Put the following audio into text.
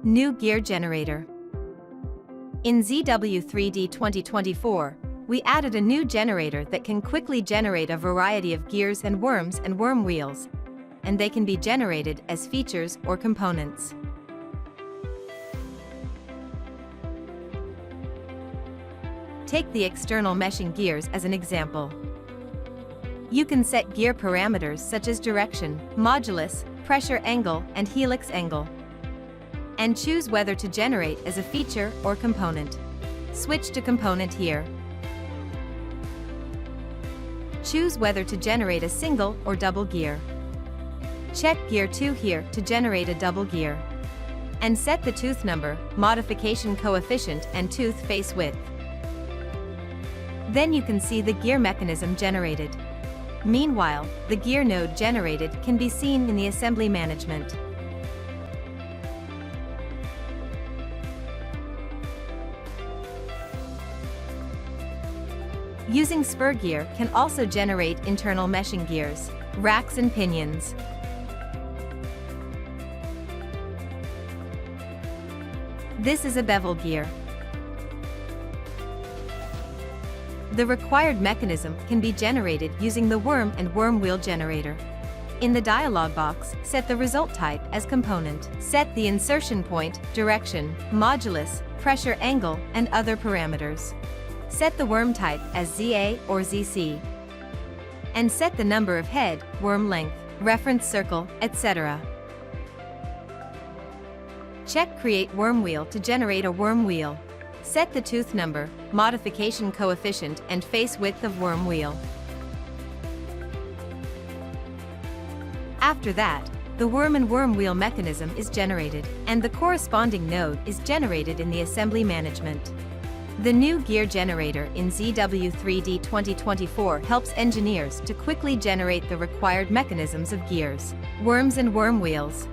New gear generator. In ZW3D 2024, we added a new generator that can quickly generate a variety of gears and worm wheels, and they can be generated as features or components. Take the external meshing gears as an example. You can set gear parameters such as direction, modulus, pressure angle, and helix angle, and choose whether to generate as a feature or component. Switch to component here. Choose whether to generate a single or double gear. Check Gear 2 here to generate a double gear. And set the tooth number, modification coefficient, and tooth face width. Then you can see the gear mechanism generated. Meanwhile, the gear node generated can be seen in the assembly management. Using spur gear can also generate internal meshing gears, racks and pinions. This is a bevel gear. The required mechanism can be generated using the worm and worm wheel generator. In the dialog box, set the result type as component. Set the insertion point, direction, modulus, pressure angle, and other parameters. Set the worm type as ZA or ZC. And set the number of head, worm length, reference circle, etc. Check Create Worm Wheel to generate a worm wheel. Set the tooth number, modification coefficient, and face width of worm wheel. After that, the worm and worm wheel mechanism is generated, and the corresponding node is generated in the assembly management. The new gear generator in ZW3D 2024 helps engineers to quickly generate the required mechanisms of gears, worms and worm wheels.